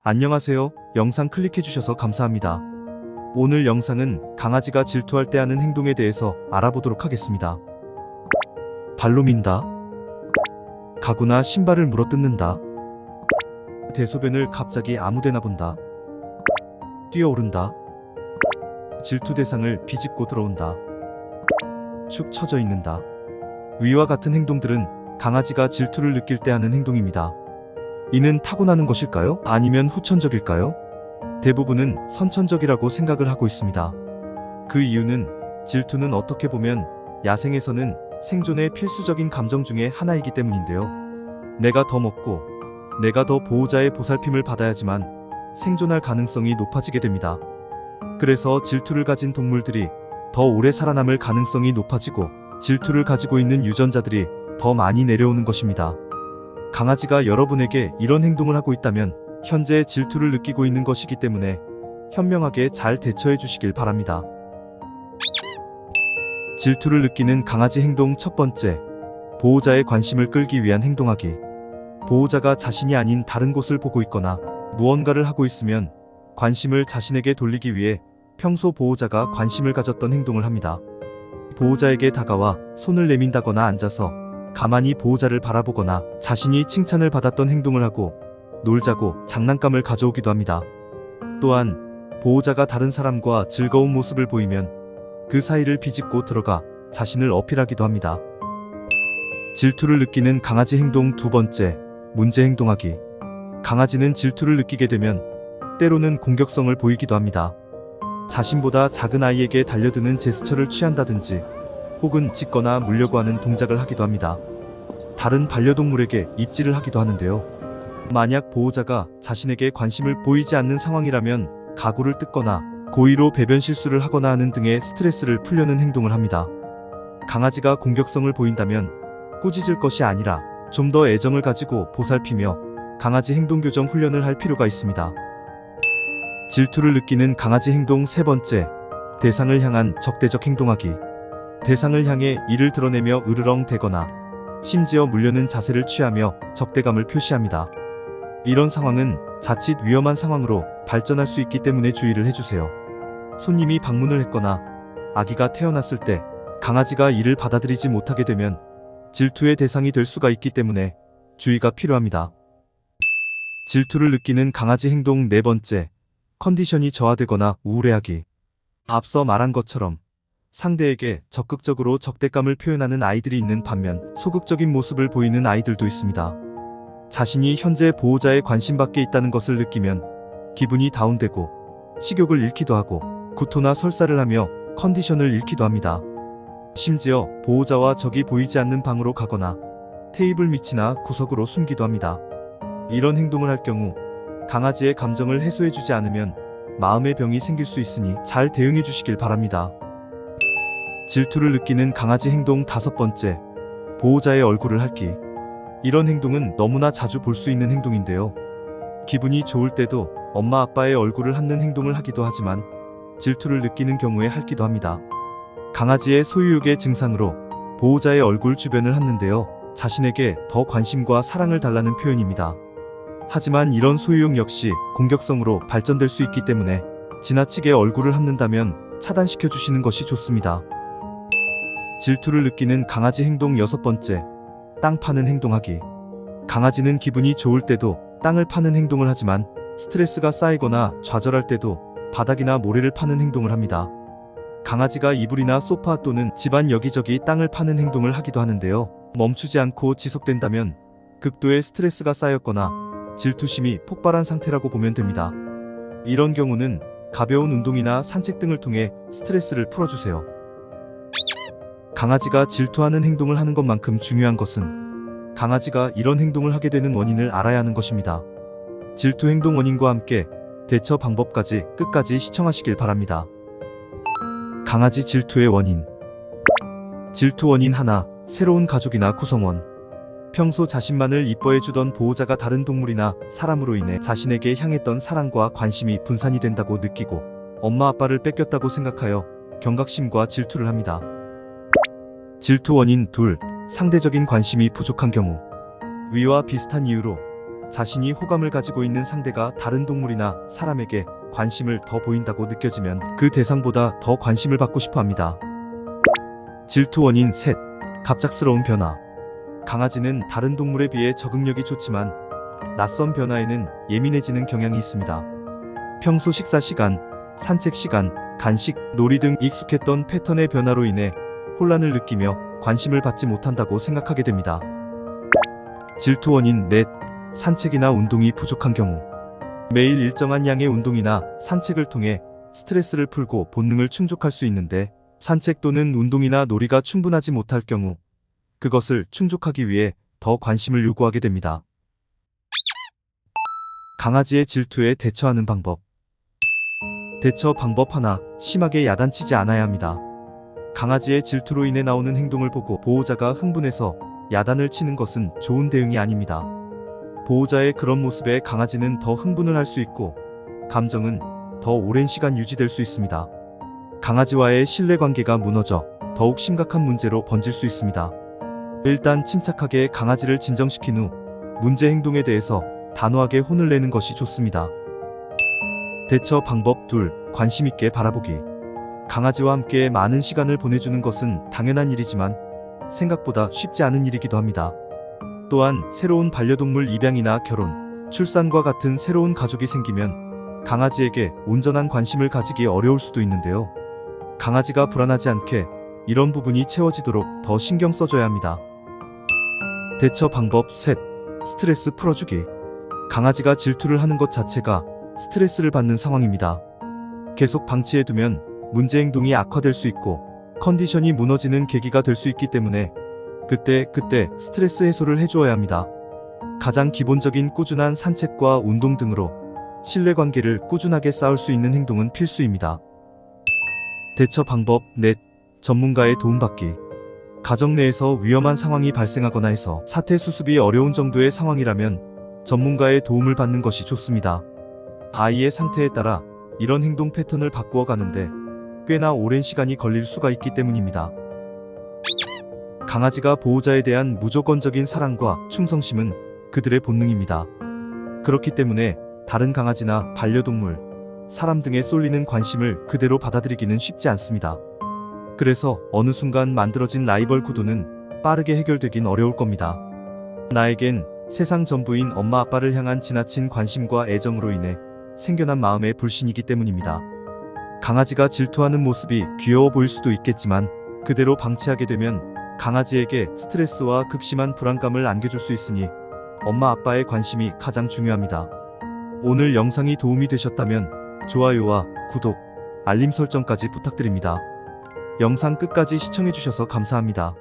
안녕하세요. 영상 클릭해주셔서 감사합니다. 오늘 영상은 강아지가 질투할 때 하는 행동에 대해서 알아보도록 하겠습니다. 발로 민다. 가구나 신발을 물어뜯는다. 대소변을 갑자기 아무데나 본다. 뛰어오른다. 질투 대상을 비집고 들어온다. 축 처져 있는다. 위와 같은 행동들은 강아지가 질투를 느낄 때 하는 행동입니다. 이는 타고나는 것일까요? 아니면 후천적일까요? 대부분은 선천적이라고 생각을 하고 있습니다. 그 이유는 질투는 어떻게 보면 야생에서는 생존의 필수적인 감정 중에 하나이기 때문인데요. 내가 더 먹고 내가 더 보호자의 보살핌을 받아야지만 생존할 가능성이 높아지게 됩니다. 그래서 질투를 가진 동물들이 더 오래 살아남을 가능성이 높아지고 질투를 가지고 있는 유전자들이 더 많이 내려오는 것입니다. 강아지가 여러분에게 이런 행동을 하고 있다면 현재 질투를 느끼고 있는 것이기 때문에 현명하게 잘 대처해 주시길 바랍니다. 질투를 느끼는 강아지 행동 첫 번째, 보호자의 관심을 끌기 위한 행동하기. 보호자가 자신이 아닌 다른 곳을 보고 있거나 무언가를 하고 있으면 관심을 자신에게 돌리기 위해 평소 보호자가 관심을 가졌던 행동을 합니다. 보호자에게 다가와 손을 내민다거나 앉아서 가만히 보호자를 바라보거나 자신이 칭찬을 받았던 행동을 하고 놀자고 장난감을 가져오기도 합니다. 또한 보호자가 다른 사람과 즐거운 모습을 보이면 그 사이를 비집고 들어가 자신을 어필하기도 합니다. 질투를 느끼는 강아지 행동 두 번째, 문제 행동하기. 강아지는 질투를 느끼게 되면 때로는 공격성을 보이기도 합니다. 자신보다 작은 아이에게 달려드는 제스처를 취한다든지 혹은 짖거나 물려고 하는 동작을 하기도 합니다. 다른 반려동물에게 입질을 하기도 하는데요. 만약 보호자가 자신에게 관심을 보이지 않는 상황이라면 가구를 뜯거나 고의로 배변 실수를 하거나 하는 등의 스트레스를 풀려는 행동을 합니다. 강아지가 공격성을 보인다면 꾸짖을 것이 아니라 좀 더 애정을 가지고 보살피며 강아지 행동 교정 훈련을 할 필요가 있습니다. 질투를 느끼는 강아지 행동 세 번째, 대상을 향한 적대적 행동하기. 대상을 향해 이를 드러내며 으르렁 대거나 심지어 물려는 자세를 취하며 적대감을 표시합니다. 이런 상황은 자칫 위험한 상황으로 발전할 수 있기 때문에 주의를 해주세요. 손님이 방문을 했거나 아기가 태어났을 때 강아지가 이를 받아들이지 못하게 되면 질투의 대상이 될 수가 있기 때문에 주의가 필요합니다. 질투를 느끼는 강아지 행동 네 번째, 컨디션이 저하되거나 우울해하기. 앞서 말한 것처럼 상대에게 적극적으로 적대감을 표현하는 아이들이 있는 반면 소극적인 모습을 보이는 아이들도 있습니다. 자신이 현재 보호자의 관심 밖에 있다는 것을 느끼면 기분이 다운되고 식욕을 잃기도 하고 구토나 설사를 하며 컨디션을 잃기도 합니다. 심지어 보호자와 적이 보이지 않는 방으로 가거나 테이블 밑이나 구석으로 숨기도 합니다. 이런 행동을 할 경우 강아지의 감정을 해소해주지 않으면 마음의 병이 생길 수 있으니 잘 대응해 주시길 바랍니다. 질투를 느끼는 강아지 행동 다섯 번째, 보호자의 얼굴을 핥기. 이런 행동은 너무나 자주 볼 수 있는 행동인데요. 기분이 좋을 때도 엄마 아빠의 얼굴을 핥는 행동을 하기도 하지만 질투를 느끼는 경우에 핥기도 합니다. 강아지의 소유욕의 증상으로 보호자의 얼굴 주변을 핥는데요. 자신에게 더 관심과 사랑을 달라는 표현입니다. 하지만 이런 소유욕 역시 공격성으로 발전될 수 있기 때문에 지나치게 얼굴을 핥는다면 차단시켜 주시는 것이 좋습니다. 질투를 느끼는 강아지 행동 여섯 번째, 땅 파는 행동하기. 강아지는 기분이 좋을 때도 땅을 파는 행동을 하지만 스트레스가 쌓이거나 좌절할 때도 바닥이나 모래를 파는 행동을 합니다. 강아지가 이불이나 소파 또는 집안 여기저기 땅을 파는 행동을 하기도 하는데요. 멈추지 않고 지속된다면 극도의 스트레스가 쌓였거나 질투심이 폭발한 상태라고 보면 됩니다. 이런 경우는 가벼운 운동이나 산책 등을 통해 스트레스를 풀어주세요. 강아지가 질투하는 행동을 하는 것만큼 중요한 것은 강아지가 이런 행동을 하게 되는 원인을 알아야 하는 것입니다. 질투 행동 원인과 함께 대처 방법까지 끝까지 시청하시길 바랍니다. 강아지 질투의 원인. 질투 원인 하나, 새로운 가족이나 구성원. 평소 자신만을 이뻐해주던 보호자가 다른 동물이나 사람으로 인해 자신에게 향했던 사랑과 관심이 분산이 된다고 느끼고 엄마 아빠를 뺏겼다고 생각하여 경각심과 질투를 합니다. 질투 원인 둘, 상대적인 관심이 부족한 경우. 위와 비슷한 이유로 자신이 호감을 가지고 있는 상대가 다른 동물이나 사람에게 관심을 더 보인다고 느껴지면 그 대상보다 더 관심을 받고 싶어 합니다. 질투 원인 셋. 갑작스러운 변화. 강아지는 다른 동물에 비해 적응력이 좋지만 낯선 변화에는 예민해지는 경향이 있습니다. 평소 식사 시간, 산책 시간, 간식, 놀이 등 익숙했던 패턴의 변화로 인해 혼란을 느끼며 관심을 받지 못한다고 생각하게 됩니다. 질투 원인 넷. 산책이나 운동이 부족한 경우. 매일 일정한 양의 운동이나 산책을 통해 스트레스를 풀고 본능을 충족할 수 있는데 산책 또는 운동이나 놀이가 충분하지 못할 경우 그것을 충족하기 위해 더 관심을 요구하게 됩니다. 강아지의 질투에 대처하는 방법. 대처 방법 하나, 심하게 야단치지 않아야 합니다. 강아지의 질투로 인해 나오는 행동을 보고 보호자가 흥분해서 야단을 치는 것은 좋은 대응이 아닙니다. 보호자의 그런 모습에 강아지는 더 흥분을 할 수 있고 감정은 더 오랜 시간 유지될 수 있습니다. 강아지와의 신뢰관계가 무너져 더욱 심각한 문제로 번질 수 있습니다. 일단 침착하게 강아지를 진정시킨 후 문제 행동에 대해서 단호하게 혼을 내는 것이 좋습니다. 대처 방법 둘. 관심 있게 바라보기. 강아지와 함께 많은 시간을 보내주는 것은 당연한 일이지만 생각보다 쉽지 않은 일이기도 합니다. 또한 새로운 반려동물 입양이나 결혼, 출산과 같은 새로운 가족이 생기면 강아지에게 온전한 관심을 가지기 어려울 수도 있는데요. 강아지가 불안하지 않게 이런 부분이 채워지도록 더 신경 써줘야 합니다. 대처 방법 셋. 스트레스 풀어주기. 강아지가 질투를 하는 것 자체가 스트레스를 받는 상황입니다. 계속 방치해두면 문제 행동이 악화될 수 있고 컨디션이 무너지는 계기가 될 수 있기 때문에 그때 스트레스 해소를 해주어야 합니다. 가장 기본적인 꾸준한 산책과 운동 등으로 신뢰관계를 꾸준하게 쌓을 수 있는 행동은 필수입니다. 대처 방법 넷. 전문가의 도움받기. 가정 내에서 위험한 상황이 발생하거나 해서 사태 수습이 어려운 정도의 상황이라면 전문가의 도움을 받는 것이 좋습니다. 아이의 상태에 따라 이런 행동 패턴을 바꾸어 가는데 꽤나 오랜 시간이 걸릴 수가 있기 때문입니다. 강아지가 보호자에 대한 무조건적인 사랑과 충성심은 그들의 본능입니다. 그렇기 때문에 다른 강아지나 반려동물, 사람 등에 쏠리는 관심을 그대로 받아들이기는 쉽지 않습니다. 그래서 어느 순간 만들어진 라이벌 구도는 빠르게 해결되긴 어려울 겁니다. 나에겐 세상 전부인 엄마 아빠를 향한 지나친 관심과 애정으로 인해 생겨난 마음의 불신이기 때문입니다. 강아지가 질투하는 모습이 귀여워 보일 수도 있겠지만 그대로 방치하게 되면 강아지에게 스트레스와 극심한 불안감을 안겨줄 수 있으니 엄마 아빠의 관심이 가장 중요합니다. 오늘 영상이 도움이 되셨다면 좋아요와 구독, 알림 설정까지 부탁드립니다. 영상 끝까지 시청해주셔서 감사합니다.